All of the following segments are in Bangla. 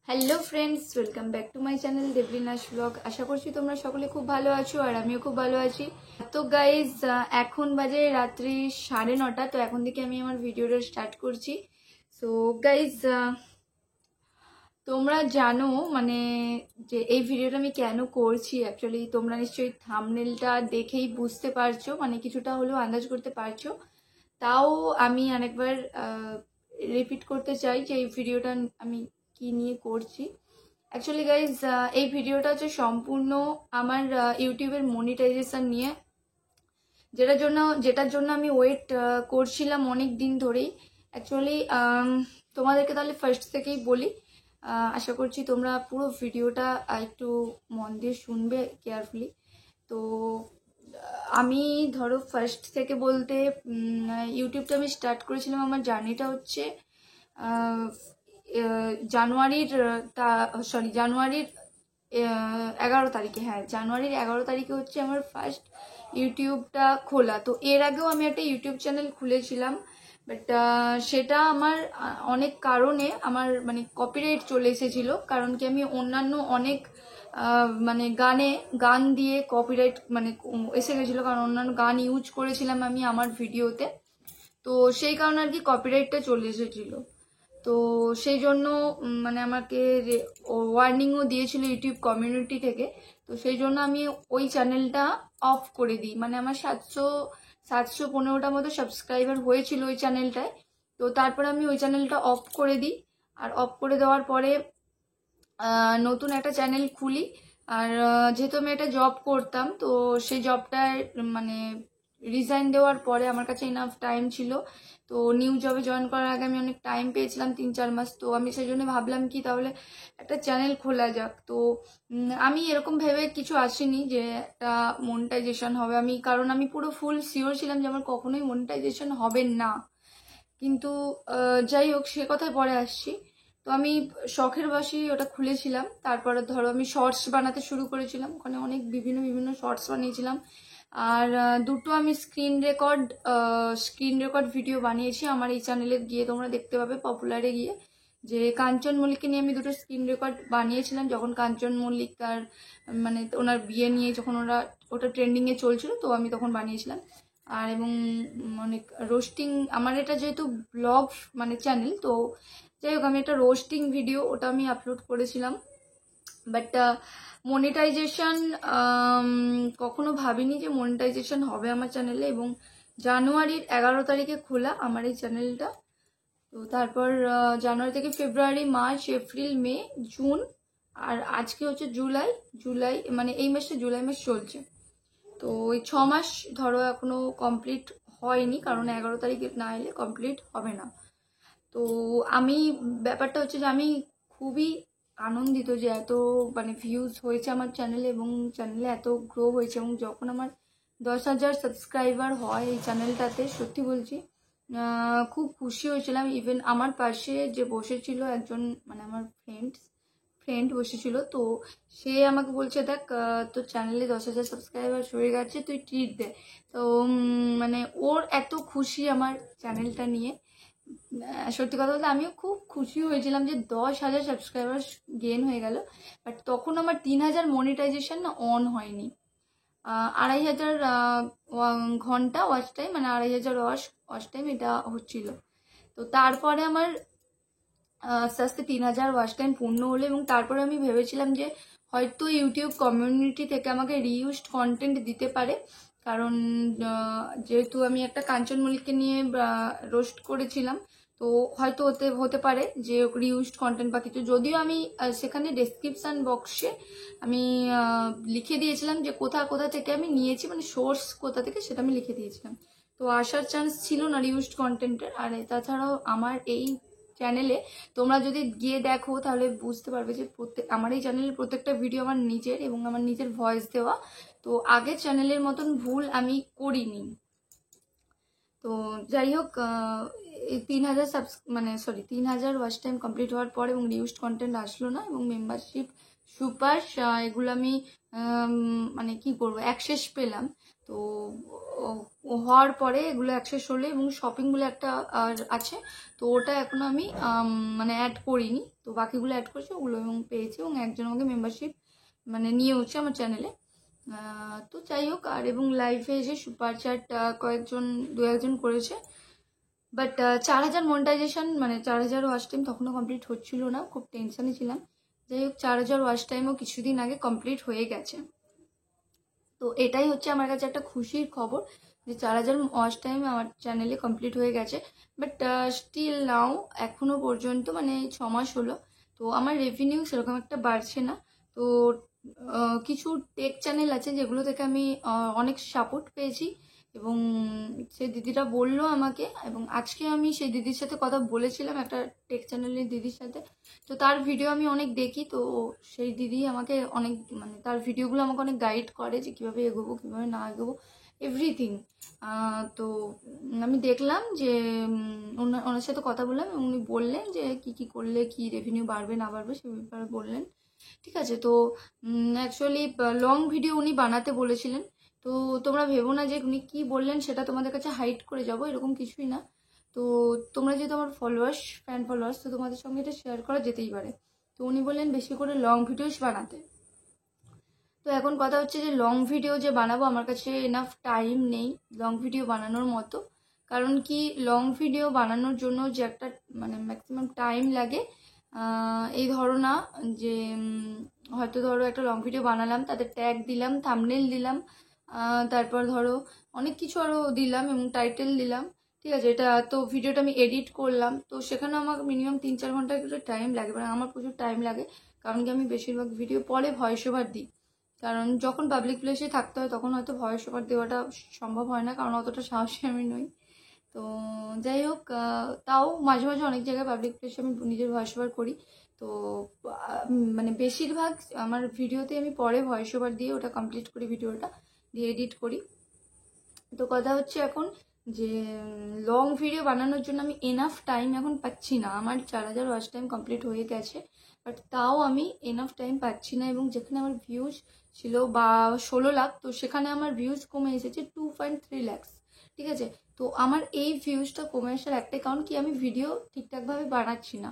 Hello friends, welcome back to my channel Deblina's blog. আশা করছি তোমরা সকলে খুব ভালো আছো আর আমিও খুব ভালো আছি। তো গাইজ, এখন বাজে রাত্রি 9:30। তো এখন থেকে আমি আমার ভিডিওটা স্টার্ট করছি। সো গাইজ, তোমরা জানো মানে যে এই ভিডিওটা আমি কেন করছি। অ্যাকচুয়ালি তোমরা নিশ্চয়ই থাম্বনেলটা দেখেই বুঝতে পারছো, মানে কিছুটা হলেও আন্দাজ করতে পারছো। তাও আমি আরেকবার রিপিট করতে চাই যে এই ভিডিওটা আমি কি নিয়ে করছি। অ্যাকচুয়ালি গাইজ, এই ভিডিওটা হচ্ছে সম্পূর্ণ আমার ইউটিউবের মনিটাইজেশন নিয়ে, যেটার জন্য আমি ওয়েট করছিলাম অনেক দিন ধরেই। অ্যাকচুয়ালি তোমাদেরকে তাহলে ফার্স্ট থেকেই বলি। আশা করছি তোমরা পুরো ভিডিওটা একটু মন দিয়ে শুনবে কেয়ারফুলি। তো আমি ধরো ফার্স্ট থেকে বলতে ইউটিউবটা আমি স্টার্ট করেছিলাম, আমার জার্নিটা হচ্ছে জানুয়ারির 11 তারিখে। হ্যাঁ, জানুয়ারির 11 তারিখে হচ্ছে আমার ফার্স্ট ইউটিউবটা খোলা। তো এর আগেও আমি একটা ইউটিউব চ্যানেল খুলেছিলাম, বাট সেটা আমার অনেক কারণে আমার মানে কপিরাইট চলে এসেছিলো। কারণ কি আমি অন্যান্য অনেক মানে গান দিয়ে কপিরাইট মানে এসে গেছিলো, কারণ অন্যান্য গান ইউজ করেছিলাম আমি আমার ভিডিওতে। তো সেই কারণে আর কি কপিরাইটটা চলে এসেছিলো। তো সেই জন্য মানে আমাকে ওয়ার্নিংও দিয়েছিল ইউটিউব কমিউনিটি থেকে। তো সেই জন্য আমি ওই চ্যানেলটা অফ করে দিই। মানে আমার 715টা মতো সাবস্ক্রাইবার হয়েছিল ওই চ্যানেলটায়। তো তারপরে আমি ওই চ্যানেলটা অফ করে দিই। আর অফ করে দেওয়ার পরে নতুন একটা চ্যানেল খুলি। আর যেহেতু আমি একটা জব করতাম, তো সেই জবটায় মানে রিজাইন দেওয়ার পরে আমার কাছে ইনাফ টাইম ছিল। তো নিউ জবে জয়েন করার আগে আমি অনেক টাইম পেয়েছিলাম, 3-4 মাস। তো আমি সেই জন্য ভাবলাম কি তাহলে একটা চ্যানেল খোলা যাক। তো আমি এরকম ভেবে কিছু আসিনি যে একটা মনিটাইজেশন হবে, কারণ আমি পুরো ফুল শিওর ছিলাম যে আমার কখনোই মনিটাইজেশন হবে না। কিন্তু যাই হোক, সে কথায় পরে আসছি। তো আমি শখের বশেই ওটা খুলেছিলাম। তারপরে ধরো আমি শর্টস বানাতে শুরু করেছিলাম, ওখানে অনেক বিভিন্ন শর্টস বানিয়েছিলাম। আর দুটো আমি স্ক্রিন রেকর্ড ভিডিও বানিয়েছি আমার এই চ্যানেলে গিয়ে তোমরা দেখতে পাবে, পপুলারে গিয়ে। যে কাঞ্চন মল্লিককে নিয়ে আমি দুটো স্ক্রিন রেকর্ড বানিয়েছিলাম, যখন কাঞ্চন মল্লিক তার মানে ওনার বিয়ে নিয়ে যখন ওটা ট্রেন্ডিংয়ে চলছিল, তো আমি তখন বানিয়েছিলাম। আর এবং অনেক রোস্টিং, আমার এটা যেহেতু ব্লগ মানে চ্যানেল, তো যাই হোক আমি একটা রোস্টিং ভিডিও ওটা আমি আপলোড করেছিলাম। বাট মনিটাইজেশন কখনো ভাবিনি যে মনিটাইজেশন হবে আমার চ্যানেলে। এবং জানুয়ারির 11 তারিখে খোলা আমার এই চ্যানেলটা। তো তারপর জানুয়ারি থেকে ফেব্রুয়ারি, মার্চ, এপ্রিল, মে, জুন, আর আজকে হচ্ছে জুলাই মানে এই মাসে জুলাই মাস চলছে। তো ওই 6 মাস ধরো এখনো কমপ্লিট হয়নি, কারণ 11 তারিখে না এলে কমপ্লিট হবে না। তো ব্যাপারটা হচ্ছে যে আমি খুবই আনন্দিত যে এত মানে ভিউজ হয়েছে আমার চ্যানেলে, এবং চ্যানেলে এত গ্রো হয়েছে। এবং যখন আমার 10,000 সাবস্ক্রাইবার হয় এই চ্যানেলটাতে, সত্যি বলছি খুব খুশি হয়েছিলাম। ইভেন আমার পাশে যে বসেছিল একজন মানে আমার ফ্রেন্ড বসেছিল, তো সে আমাকে বলছে, দেখ তোর চ্যানেলে 10,000 সাবস্ক্রাইবার হয়ে গেছে, তুই ট্রিট দে। তো মানে ওর এত খুশি আমার চ্যানেলটা নিয়ে। সত্যি কথা বলতে আমিও খুব খুশি হয়েছিলাম যে 10,000 সাবস্ক্রাইবার গেন হয়ে গেল। বাট তখন আমার 3,000 মনিটাইজেশন না অন হয়নি। 2,500 ঘন্টা ওয়াচ টাইম, মানে 2,500 ওয়াচ টাইম এটা হচ্ছিল। তো তারপরে আমার আস্তে আস্তে 3,000 ওয়াচ টাইম পূর্ণ হলো। এবং তারপরে আমি ভেবেছিলাম যে হয়তো ইউটিউব কমিউনিটি থেকে আমাকে রিইউজড কন্টেন্ট দিতে পারে, কারণ যেহেতু আমি একটা কাঞ্চন মল্লিককে নিয়ে রোস্ট করেছিলাম, তো হয়তো হতে পারে যে রিইউজড কন্টেন্ট বা কিছু। যদিও আমি সেখানে ডেসক্রিপশন বক্সে আমি লিখে দিয়েছিলাম যে কোথা থেকে আমি নিয়েছি, মানে সোর্স কোথা থেকে সেটা আমি লিখে দিয়েছিলাম। তো আসার চান্স ছিল না রিইউজড কন্টেন্টের। আর তাছাড়াও আমার এই চ্যানেলে তোমরা যদি গিয়ে দেখো তাহলে বুঝতে পারবে যে আমার এই চ্যানেলের প্রত্যেকটা ভিডিও আমার নিজের, এবং আমার নিজের ভয়েস দেওয়া। তো আগের চ্যানেলের মতন ভুল আমি করিনি। তো যাই হোক, এই 3,000 ওয়াচ টাইম কমপ্লিট হওয়ার পর এবং রিউজড কন্টেন্ট আসলো না, এবং মেম্বারশিপ সুপার, এগুলো আমি মানে কি করবো, অ্যাক্সেস পেলাম। তো হওয়ার পরে এগুলো অ্যাক্সেস হলে, এবং শপিং বলে একটা আছে, তো ওটা এখনো আমি মানে অ্যাড করিনি, তো বাকিগুলো অ্যাড করেছি ওগুলো এবং পেয়েছি, এবং একজন আমাকে মেম্বারশিপ মানে নিয়ে হচ্ছে আমার চ্যানেলে। তো যাই হোক, আর এবং লাইভে এসে সুপার চ্যাট দু একজন করেছে, বাট 4000 মনিটাইজেশন মানে 4000 ওয়াচ টাইম তখনও কমপ্লিট হচ্ছিল না, খুব টেনশনে ছিলাম। যাই হোক, 4000 ওয়াচ টাইমও কিছুদিন আগে কমপ্লিট হয়ে গেছে। তো এটাই হচ্ছে আমার কাছে একটা খুশির খবর যে 4000 ওয়াচ টাইম আমার চ্যানেলে কমপ্লিট হয়ে গেছে। বাট স্টিল নাও এখনো পর্যন্ত মানে 6 মাস হলো, তো আমার রেভিনিউ সেরকম একটা বাড়ছে না। তো কিছু টেক চ্যানেল আছে যেগুলো থেকে আমি অনেক সাপোর্ট পেয়েছি, এবং সেই দিদিরা বললো আমাকে, এবং আজকে আমি সেই দিদির সাথে কথা বলেছিলাম, একটা টেক চ্যানেলের দিদির সাথে। তো তার ভিডিও আমি অনেক দেখি, তো সেই দিদি আমাকে অনেক মানে তার ভিডিওগুলো আমাকে অনেক গাইড করে যে কীভাবে এগোবো কীভাবে না এগোবো এভরিথিং। তো আমি দেখলাম যে ওনার সাথে কথা বললাম, এবং উনি বললেন যে কি করলে কি রেভিনিউ বাড়বে না বাড়বে সে ব্যাপারে বললেন। ঠিক আছে, তো অ্যাকচুয়ালি লং ভিডিও উনি বানাতে বলেছিলেন। তো তোমরা ভেবো না যে উনি কি বললেন সেটা তোমাদের কাছে হাইড করে যাবো, এরকম কিছুই না। তো তোমরা যেহেতু আমার ফ্যান ফলোয়ার্স, তো তোমাদের সঙ্গে এটা শেয়ার করা যেতেই পারে। তো উনি বললেন বেশি করে লং ভিডিওস বানাতে। তো এখন কথা হচ্ছে যে লং ভিডিও যে বানাবো, আমার কাছে এনাফ টাইম নেই লং ভিডিও বানানোর মতো। কারণ কি, লং ভিডিও বানানোর জন্য যে একটা মানে ম্যাক্সিমাম টাইম লাগে, এই ধরো না যে হয়তো ধরো একটা লং ভিডিও বানালাম, তাতে ট্যাগ দিলাম, থাম্বনেল দিলাম, তারপর ধরো অনেক কিছু আরও দিলাম এবং টাইটেল দিলাম। ঠিক আছে, এটা তো ভিডিওটা আমি এডিট করলাম, তো সেখানে আমার মিনিমাম 3-4 ঘন্টা করে টাইম লাগে, মানে আমার প্রচুর টাইম লাগে। কারণ কি, আমি বেশিরভাগ ভিডিও পরে ভয়েস ওভার দিই, কারণ যখন পাবলিক প্লেসে থাকতে হয় তখন হয়তো ভয়েস ওভার দেওয়াটা সম্ভব হয় না, কারণ অতটা সাহসী আমি নই। তো যাই হোক, তাও মাঝে মাঝে অনেক জায়গায় পাবলিক প্লেসে আমি নিজের ভয়েস ওভার করি। তো মানে বেশিরভাগ আমার ভিডিওতে আমি পরে ভয়েস ওভার দিয়ে ওটা কমপ্লিট করি, ভিডিওটা দিয়ে এডিট করি। তো কথা হচ্ছে এখন যে লং ভিডিও বানানোর জন্য আমি এনাফ টাইম এখন পাচ্ছি না। আমার 4000 ওয়াচ টাইম কমপ্লিট হয়ে গেছে, বাট তাও আমি এনাফ টাইম পাচ্ছি না, এবং যেখানে আমার ভিউজ ছিল বা 16 লাখ, তো সেখানে আমার ভিউজ কমে এসেছে 2.3 lakhs। ঠিক আছে, তো আমার এই ভিউজটা কমে আসার একটাই কারণ কি, আমি ভিডিও ঠিকঠাকভাবে বানাচ্ছি না।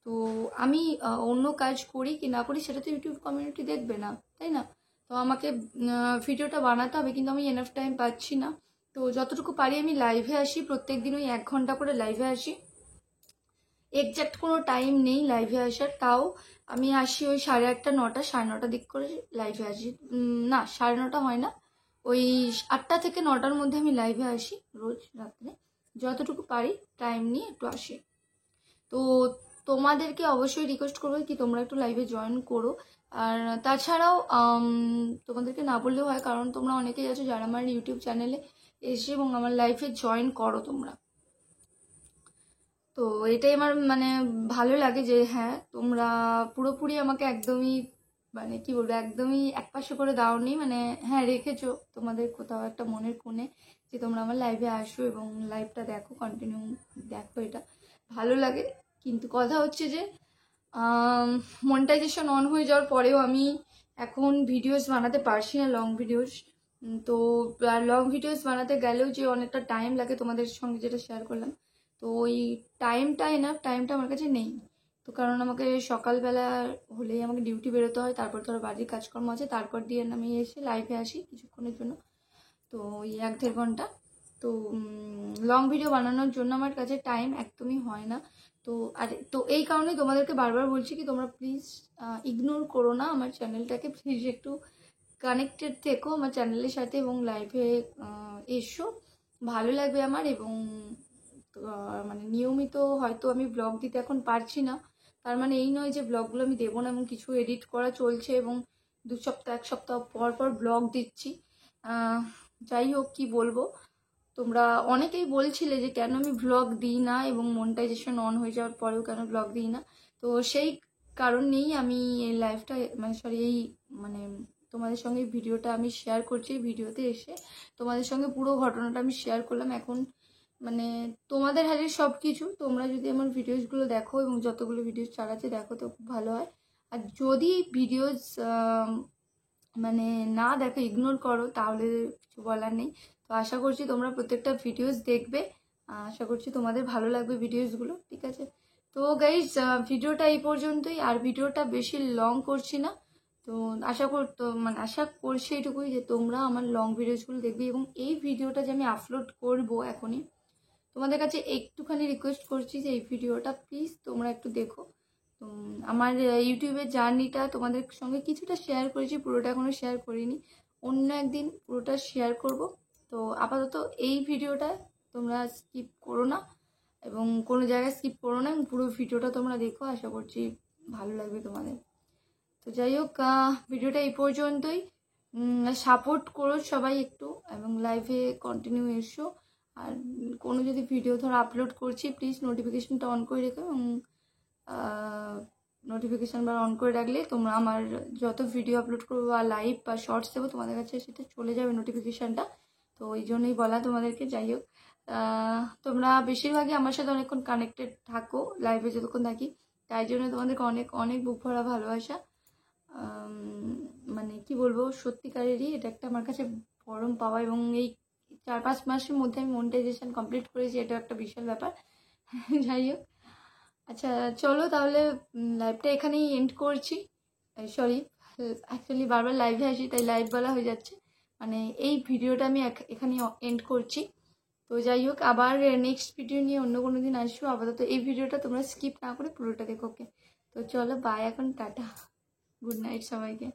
তো আমি অন্য কাজ করি কি না করি সেটা তো ইউটিউব কমিউনিটি দেখবে না, তাই না? তো আমাকে ভিডিওটা বানাতে হবে, কিন্তু আমি এনাফ টাইম পাচ্ছি না। তো যতটুকু পারি আমি লাইভে আসি, প্রত্যেক দিন ওই 1 ঘন্টা করে লাইভে আসি। এক্স্যাক্ট কোনো টাইম নেই লাইভে আসার, তাও আমি আসি ওই 8:30 9টা 9:30 দিক করে লাইভে আসি। না, 9:30 হয় না, ওই 8টা থেকে 9টার মধ্যে আমি লাইভে আসি রোজ রাত্রে, যতটুকু পারি টাইম নিয়ে একটু আসি। তো তোমাদেরকে অবশ্যই রিকোয়েস্ট করবো কি তোমরা একটু লাইভে জয়েন করো। আর তাছাড়াও তোমাদেরকে না বললেও হয়, কারণ তোমরা অনেকেই আছো যারা আমার ইউটিউব চ্যানেলে এসে এবং আমার লাইভে জয়েন করো তোমরা। তো এটাই আমার মানে ভালো লাগে যে হ্যাঁ, তোমরা পুরোপুরি আমাকে একদমই মানে কি বলবো, একদমই একপাশে করে দাওনি, মানে হ্যাঁ রেখেছো তোমাদের কোথাও একটা মনের কোণে যে তোমরা আমার লাইভে আসো এবং লাইভটা দেখো, কন্টিনিউ দেখো, এটা ভালো লাগে। কিন্তু কথা হচ্ছে যে মনিটাইজেশন অন হয়ে যাওয়ার পরেও আমি এখন ভিডিওস বানাতে পারছি না, লং ভিডিওস। তো লং ভিডিওস বানাতে গেলেও যে অনেকটা টাইম লাগে, তোমাদের সঙ্গে যেটা শেয়ার করলাম, তো ওই টাইমটা আমার কাছে নেই। তো কারণ আমাকে সকালবেলা হলেই আমাকে ডিউটি বেরোতে হয়, তারপর ধরো বাড়ির কাজকর্ম আছে, তারপর দিয়ে আমি এসে লাইভে আসি কিছুক্ষণের জন্য, তো ওই 1-1.5 ঘন্টা। তো লং ভিডিও বানানোর জন্য আমার কাছে টাইম একদমই হয় না। তো তো এই কারণে তোমাদেরকে বারবার বলছি কি তোমরা প্লিজ ইগনোর করো না আমার চ্যানেলটাকে, প্লিজ একটু কানেক্টেড থেকো আমার চ্যানেলের সাথে এবং লাইভে এসো, ভালো লাগবে আমার। এবং মানে নিয়মিত হয়তো আমি ব্লগ দিতে এখন পারছি না, তার মানে এই নয় যে ব্লগগুলো আমি দেবো না, এবং কিছু এডিট করা চলছে এবং 2 সপ্তাহ 1 সপ্তাহ পর পর ব্লগ দিচ্ছি। যাই হোক, কি বলবো, তোমরা অনেকেই বলছিলে যে কেন আমি ব্লগ দিই না এবং মনিটাইজেশন অন হয়ে যাওয়ার পরেও কেন ব্লগ দিই না। তো সেই কারণেই আমি এই লাইভটা মানে সরি এই মানে তোমাদের সঙ্গে ভিডিওটা আমি শেয়ার করছি। ভিডিওতে এসে তোমাদের সঙ্গে পুরো ঘটনাটা আমি শেয়ার করলাম। এখন মানে তোমাদের হাতে সব কিছু, তোমরা যদি আমার ভিডিওসগুলো দেখো এবং যতগুলো ভিডিওস চালাচ্ছে দেখো তো খুব ভালো হয়। আর যদি ভিডিওস মানে না দেখো, ইগনোর করো, তাহলে কিছু বলার নেই। তো আশা করছি তোমরা প্রত্যেকটা ভিডিওস দেখবে, আশা করছি তোমাদের ভালো লাগবে ভিডিওসগুলো, ঠিক আছে? তো গাইজ ভিডিওটা এই পর্যন্তই, আর ভিডিওটা বেশি লং করছি না। তো আশা করছি এটুকুই যে তোমরা আমার লং ভিডিওসগুলো দেখবে, এবং এই ভিডিওটা যে আমি আপলোড করব এখনই, তোমাদের কাছে একটুখানি রিকোয়েস্ট করছি যে এই ভিডিওটা প্লিজ তোমরা একটু দেখো। তো আমার ইউটিউবের জার্নিটা তোমাদের সঙ্গে কিছুটা শেয়ার করেছি, পুরোটা এখনও শেয়ার করিনি, অন্য একদিন পুরোটা শেয়ার করব। তো আপাতত এই ভিডিওটা তোমরা স্কিপ করো না, এবং কোনো জায়গায় স্কিপ করো না, এবং পুরো ভিডিওটা তোমরা দেখো, আশা করছি ভালো লাগবে তোমাদের। তো যাই হোক, ভিডিওটা এই পর্যন্তই। সাপোর্ট করো সবাই একটু, এবং লাইভে কন্টিনিউ এসো। আর কোনো যদি ভিডিও ধরো আপলোড করছি, প্লিজ নোটিফিকেশনটা অন করে রেখো, এবং নোটিফিকেশান বার অন করে রাখলে তোমরা আমার যত ভিডিও আপলোড করবো বা লাইভ বা শর্টস দেবো তোমাদের কাছে সেটা চলে যাবে নোটিফিকেশানটা। তো ওই জন্যই বলা তোমাদেরকে। যাই হোক, তোমরা বেশিরভাগই আমার সাথে অনেকক্ষণ কানেক্টেড থাকো লাইভে যতক্ষণ থাকি, তাই জন্য তোমাদেরকে অনেক অনেক বুক ভরা ভালোবাসা। মানে কি বলবো, সত্যিকারেরই এটা একটা আমার কাছে পরম পাওয়া, এবং এই 4-5 মাসের মধ্যে আমি মনিটাইজেশন কমপ্লিট করেছি, এটা একটা বিশাল ব্যাপার। যাই হোক, আচ্ছা চলো তাহলে লাইভটা এখানেই এন্ড করছি। সরি, অ্যাকচুয়ালি বারবার লাইভে আসি তাই লাইভ বলা হয়ে যাচ্ছে, মানে এই ভিডিওটা আমি এখানেই এন্ড করছি। তো যাই হোক, আবার নেক্সট ভিডিও নিয়ে অন্য কোনো দিন আসবো। আপাতত এই ভিডিওটা তোমরা স্কিপ না করে পুরোটা দেখো, ওকে? তো চলো, বাই, এখন টাটা, গুড নাইট সবাইকে।